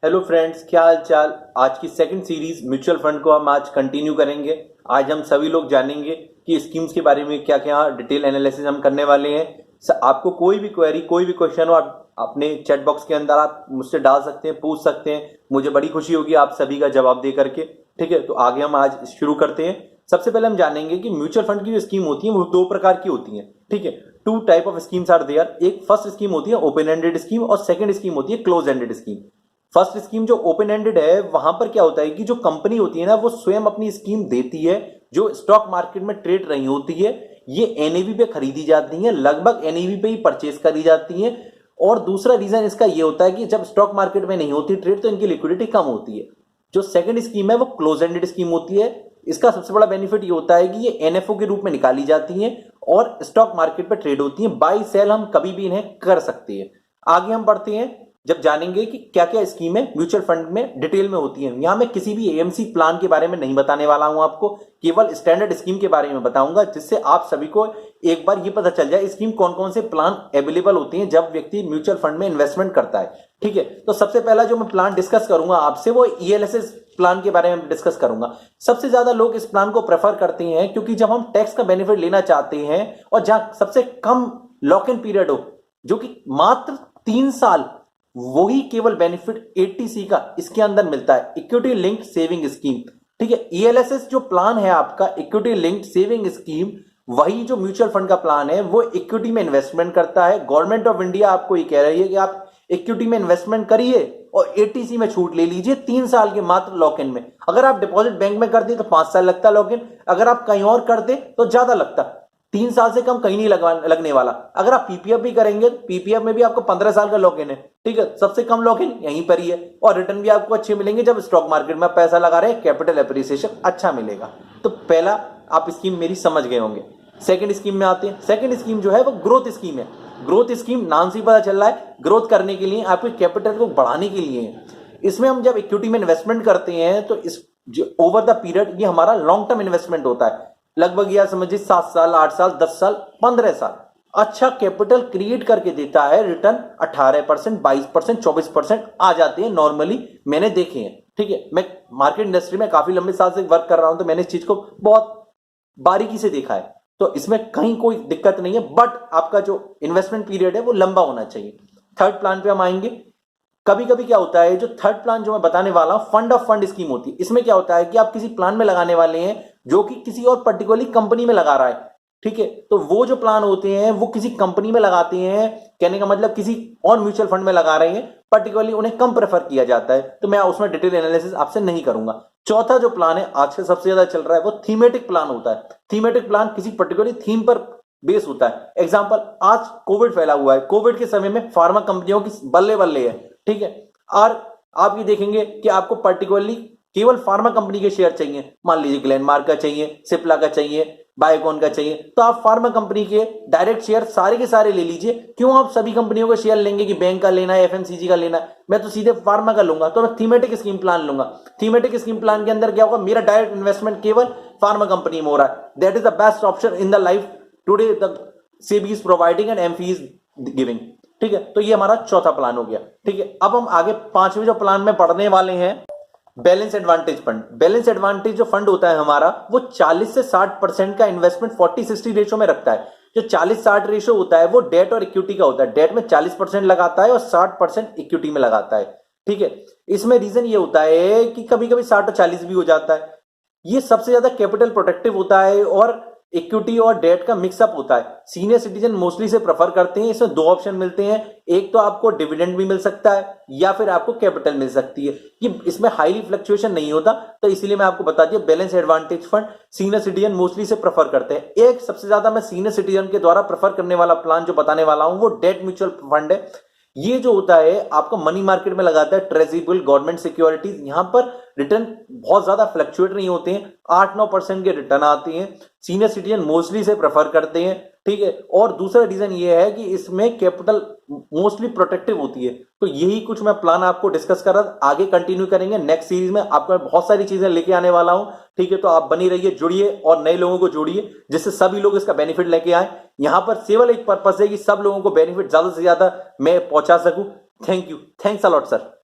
Hello friends, क्या हाल चाल। आज की सेकंड सीरीज म्यूचुअल फंड को हम आज कंटिन्यू करेंगे। आज हम सभी लोग जानेंगे कि स्कीम्स के बारे में क्या क्या डिटेल एनालिसिस हम करने वाले हैं। आपको कोई भी क्वेरी, कोई भी क्वेश्चन हो, आप अपने चैट बॉक्स के अंदर आप मुझसे डाल सकते हैं, पूछ सकते हैं। मुझे बड़ी खुशी होगी आप सभी का जवाब दे करके। ठीक है, तो आगे हम आज शुरू करते हैं। सबसे पहले हम जानेंगे कि म्यूचुअल फंड की जो स्कीम होती है वो दो प्रकार की होती है। ठीक है, two type of schemes are there. एक फर्स्ट स्कीम होती है ओपन एंडेड स्कीम और सेकंड स्कीम होती है close ended scheme. First scheme जो ओपन एंडेड है, वहां पर क्या होता है कि जो कंपनी होती है ना, वो स्वयं अपनी स्कीम देती है जो स्टॉक मार्केट में ट्रेड रही होती है। ये एनएवी पे खरीदी जाती है, लगभग एनएवी पे ही परचेस करी जाती है। और दूसरा रीजन इसका ये होता है कि जब स्टॉक मार्केट में नहीं होती ट्रेड तो इनकी लिक्विडिटी कम होती है। जो सेकंड स्कीम है वो क्लोज एंडेड स्कीम होती है। इसका सबसे बड़ा बेनिफिट ये होता है कि ये एनएफओ के रूप में निकाली जाती हैं और स्टॉक मार्केट पर ट्रेड होती हैं। बाई सेल हम कभी भी इन्हें कर सकते हैं। आगे हम बढ़ते हैं, जब जानेंगे कि क्या क्या स्कीमें म्यूचुअल फंड में डिटेल में होती हैं। यहां मैं किसी भी एएमसी प्लान के बारे में नहीं बताने वाला हूं, आपको केवल स्टैंडर्ड स्कीम के बारे में बताऊंगा, जिससे आप सभी को एक बार ये पता चल जाए स्कीम कौन कौन से प्लान अवेलेबल होती हैं जब व्यक्ति म्यूचुअल फंड में इन्वेस्टमेंट करता है। ठीक है, तो सबसे पहला जो मैं प्लान डिस्कस करूंगा आपसे वो ईएलएसएस प्लान के बारे में डिस्कस करूंगा। सबसे ज्यादा लोग इस प्लान को प्रेफर करते हैं क्योंकि जब हम टैक्स का बेनिफिट लेना चाहते हैं और जहां सबसे कम लॉक इन पीरियड हो, जो कि मात्र 3 साल, वही केवल बेनिफिट 80C का इसके अंदर मिलता है, इक्विटी लिंक्ड सेविंग स्कीम। ठीक है, ईएलएसएस जो प्लान है आपका इक्विटी लिंक्ड सेविंग स्कीम, वही जो म्यूचुअल फंड का प्लान है वो इक्विटी में इन्वेस्टमेंट करता है। गवर्नमेंट ऑफ इंडिया आपको ये कह रही है कि आप इक्विटी में इन्वेस्टमेंट करिए और 80C में छूट ले लीजिए 3 साल के मात्र लॉक इन में। अगर आप डिपॉजिट बैंक में करते तो 5 साल लगता लॉक इन, अगर आप कहीं और करते तो ज्यादा लगता। 3 साल से कम कहीं नहीं लगने वाला। अगर आप पीपीएफ भी करेंगे, पीपीएफ में भी आपको 15 साल का लॉक इन है। ठीक है, सबसे कम लॉक इन यहीं पर ही है और रिटर्न भी आपको अच्छे मिलेंगे। जब स्टॉक मार्केट में पैसा लगा रहे हैं, कैपिटल एप्रिसिएशन अच्छा मिलेगा। तो पहला आप स्कीम मेरी समझ गए होंगे। सेकंड स्कीम में आते हैं। सेकंड स्कीम जो है वो ग्रोथ स्कीम है। ग्रोथ स्कीम नाम से ही पता चल रहा है, ग्रोथ करने के लिए, आपके कैपिटल को बढ़ाने के लिए है। इसमें हम जब इक्विटी में इन्वेस्टमेंट करते हैं तो इस ओवर द पीरियड ये हमारा लॉन्ग टर्म इन्वेस्टमेंट होता है। लगभग यह समझिए 7 साल, 8 साल, 10 साल, 15 साल अच्छा कैपिटल क्रिएट करके देता है। रिटर्न 18%, 22%, 24% आ जाते हैं नॉर्मली, मैंने देखे हैं। ठीक है, मैं मार्केट इंडस्ट्री में काफी लंबे साल से वर्क कर रहा हूं तो मैंने इस चीज को बहुत बारीकी से देखा है। तो इसमें कहीं कोई दिक्कत नहीं है, बट आपका जो इन्वेस्टमेंट पीरियड है वो लंबा होना चाहिए। थर्ड प्लान पे हम आएंगे। कभी कभी क्या होता है, जो थर्ड प्लान जो मैं बताने वाला हूं फंड ऑफ फंड स्कीम होती है। इसमें क्या होता है कि आप किसी प्लान में लगाने वाले हैं जो कि किसी और पर्टिकुलरली कंपनी में लगा रहा है। ठीक है, तो वो जो प्लान होते हैं वो किसी कंपनी में लगाते हैं, कहने का मतलब किसी और म्यूचुअल फंड में लगा रहे हैं, पर्टिकुलरली उन्हें कम प्रेफर किया जाता है। तो मैं उसमें डिटेल एनालिसिस आपसे नहीं करूंगा। चौथा जो प्लान है आज से सबसे ज्यादा चल रहा है वो थीमेटिक प्लान होता है। थीमेटिक प्लान किसी पर्टिकुलर थीम पर बेस होता है। एग्जांपल, आज कोविड फैला हुआ है, कोविड के समय में फार्मा कंपनियों की बल्ले बल्ले है। ठीक है, और आप ये देखेंगे कि आपको पर्टिकुलरली केवल फार्मा कंपनी के शेयर चाहिए। मान लीजिए ग्लेनमार्क का चाहिए, सिप्ला का चाहिए, बायोकॉन का चाहिए, तो आप फार्मा कंपनी के डायरेक्ट शेयर सारे के सारे ले लीजिए। क्यों आप सभी कंपनियों का शेयर लेंगे कि बैंक का लेना है, एफएमसीजी का लेना है? मैं तो सीधे फार्मा का लूंगा, तो मैं थीमेटिक स्कीम प्लान लूंगा। थीमेटिक स्कीम प्लान के अंदर क्या होगा, मेरा डायरेक्ट इन्वेस्टमेंट केवल फार्मा कंपनी में हो रहा है। That is the best option in the life today the SEBI is providing and AMFI is giving. ठीक है, तो ये हमारा चौथा प्लान हो गया। ठीक है, अब हम आगे पांचवें जो प्लान में पढ़ने वाले हैं, balance advantage fund. Balance advantage जो फंड होता है हमारा वो 40 से 60% का इन्वेस्टमेंट 40-60 रेशो में रखता है। जो 40-60 रेशो होता है वो डेट और इक्विटी का होता है। डेट में 40% लगाता है और 60% इक्विटी में लगाता है। ठीक है, इसमें रीजन ये होता है कि कभी कभी 60 और 40 भी हो जाता है। ये सबसे ज्यादा कैपिटल प्रोटेक्टिव होता है और इक्विटी और डेट का मिक्सअप होता है। सीनियर सिटीजन मोस्टली से प्रेफर करते हैं। इसमें दो ऑप्शन मिलते हैं, एक तो आपको डिविडेंड भी मिल सकता है या फिर आपको कैपिटल मिल सकती है। ये इसमें हाईली फ्लक्चुएशन नहीं होता, तो इसलिए मैं आपको बता दिया balance advantage fund senior citizen mostly से प्रेफर करते हैं। एक सबसे ज्यादा मैं सीनियर सिटीजन के द्वारा प्रेफर करने वाला प्लान जो बताने वाला हूं वो डेट म्यूचुअल फंड है। ये जो होता है आपको मनी मार्केट में लगाता है ट्रेजेबल गवर्नमेंट सिक्योरिटीज। यहां पर रिटर्न बहुत ज्यादा फ्लक्चुएट नहीं होते हैं, 8-9% के रिटर्न आते हैं। सीनियर सिटीजन मोस्टली से प्रेफर करते हैं। ठीक है, और दूसरा रीजन ये है कि इसमें कैपिटल मोस्टली प्रोटेक्टिव होती है। तो यही कुछ मैं प्लान आपको डिस्कस कर रहा, आगे कंटिन्यू करेंगे। नेक्स्ट सीरीज में आपको बहुत सारी चीजें लेके आने वाला हूं। ठीक है, तो आप बनी रहिए, जुड़िए और नए लोगों को जोड़िए जिससे सभी लोग इसका बेनिफिट लेके आए। यहां पर केवल एक पर्पस है कि सब लोगों को बेनिफिट ज्यादा से ज्यादा मैं पहुंचा सकूं। Thank you, thanks a lot sir.